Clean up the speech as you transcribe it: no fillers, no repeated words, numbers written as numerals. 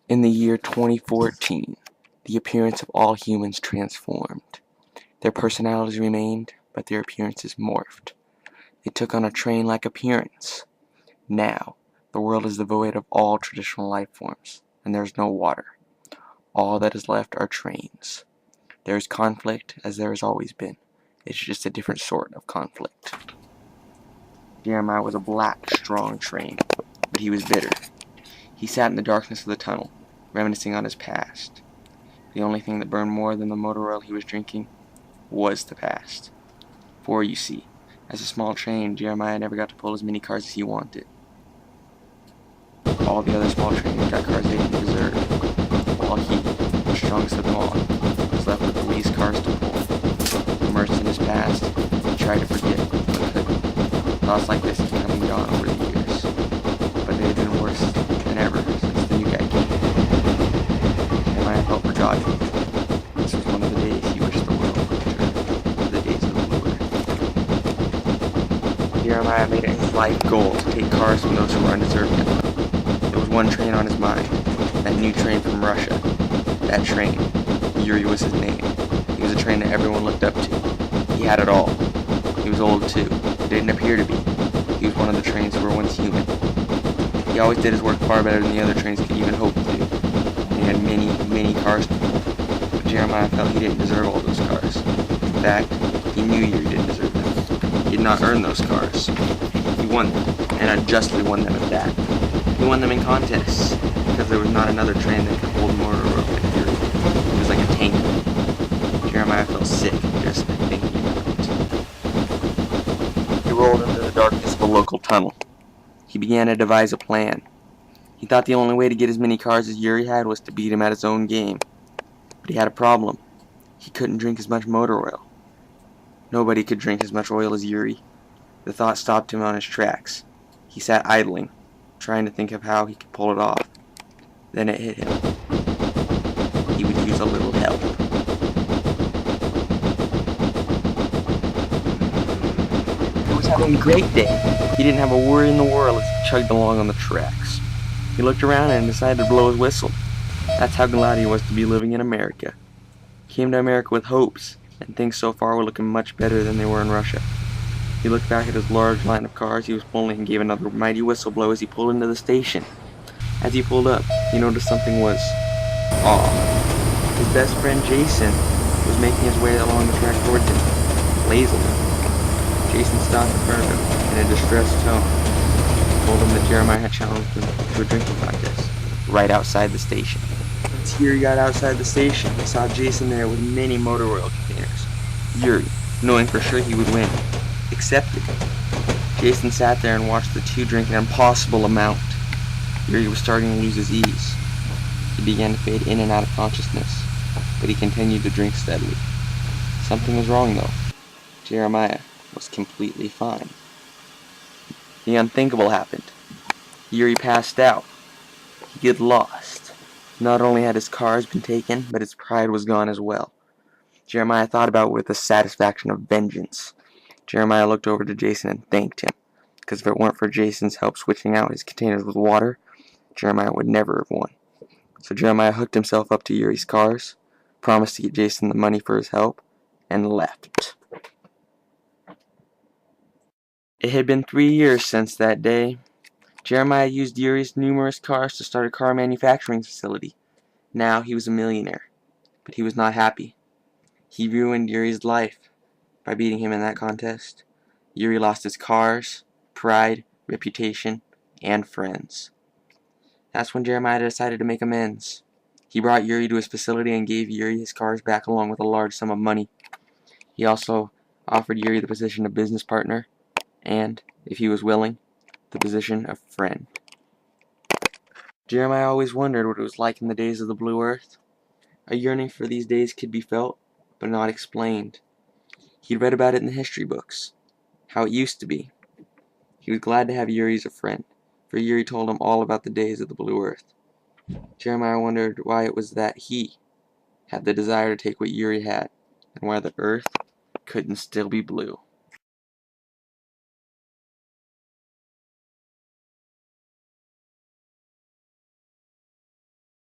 In the year 2014, the appearance of all humans transformed. Their personalities remained, but their appearances morphed. They took on a train-like appearance. Now, the world is devoid of all traditional life forms, and there is no water. All that is left are trains. There is conflict, as there has always been. It's just a different sort of conflict. Jeremiah was a black, strong train, but he was bitter. He sat in the darkness of the tunnel, reminiscing on his past. The only thing that burned more than the motor oil he was drinking was the past. For, you see, as a small train, Jeremiah never got to pull as many cars as he wanted. All the other small trains got cars they didn't deserve, while he, the strongest of them all, was left with the least cars to pull. Immersed in his past, he tried to forget, but couldn't. Thoughts like this had come and gone over the years, but they had been worse than ever since the new guy came. Jeremiah felt forgotten. This was one of the days he wished the world would return to the days of the Blue Earth. Jeremiah made it his life goal to take cars from those who were undeserving of them. There was one train on his mind, that new train from Russia. That train, Yuri was his name. He was a train that everyone looked up to. He had it all. He was old too. It didn't appear to be. He was one of the trains who were once human. He always did his work far better than the other trains could even hope to do. He had many, many cars to pull. But Jeremiah felt he didn't deserve all those cars. In fact, he knew Yuri didn't deserve them. He did not earn those cars. He won them, and unjustly won them at that. He won them in contests, because there was not another train that could hold more rope like Yuri. It was like a tank. Jeremiah felt sick just thinking about it. He rolled into the darkness of a local tunnel. He began to devise a plan. He thought the only way to get as many cars as Yuri had was to beat him at his own game. But he had a problem. He couldn't drink as much motor oil. Nobody could drink as much oil as Yuri. The thought stopped him on his tracks. He sat idling, trying to think of how he could pull it off. Then it hit him. He would use a little help. He was having a great day. He didn't have a worry in the world as he chugged along on the tracks. He looked around and decided to blow his whistle. That's how glad he was to be living in America. He came to America with hopes, and things so far were looking much better than they were in Russia. He looked back at his large line of cars he was pulling and gave another mighty whistle blow as he pulled into the station. As he pulled up, he noticed something was off. His best friend Jason was making his way along the track towards him, lazily. Jason stopped in front of him in a distressed tone. He told him that Jeremiah had challenged him to a drinking contest right outside the station. Once Yuri got outside the station, he saw Jason there with many motor oil containers. Yuri, knowing for sure he would win, accepted. Jason sat there and watched the two drink an impossible amount. Yuri was starting to lose his ease. He began to fade in and out of consciousness, but he continued to drink steadily. Something was wrong though. Jeremiah was completely fine. The unthinkable happened. Yuri passed out. He get lost. Not only had his cars been taken, but his pride was gone as well. Jeremiah thought about it with the satisfaction of vengeance. Jeremiah looked over to Jason and thanked him, because if it weren't for Jason's help switching out his containers with water, Jeremiah would never have won. So Jeremiah hooked himself up to Yuri's cars, promised to get Jason the money for his help, and left. It had been 3 years since that day. Jeremiah used Yuri's numerous cars to start a car manufacturing facility. Now he was a millionaire, but he was not happy. He ruined Yuri's life by beating him in that contest. Yuri lost his cars, pride, reputation, and friends. That's when Jeremiah decided to make amends. He brought Yuri to his facility and gave Yuri his cars back along with a large sum of money. He also offered Yuri the position of business partner and, if he was willing, the position of friend. Jeremiah always wondered what it was like in the days of the Blue Earth. A yearning for these days could be felt, but not explained. He'd read about it in the history books, how it used to be. He was glad to have Yuri as a friend, for Yuri told him all about the days of the Blue Earth. Jeremiah wondered why it was that he had the desire to take what Yuri had, and why the Earth couldn't still be blue.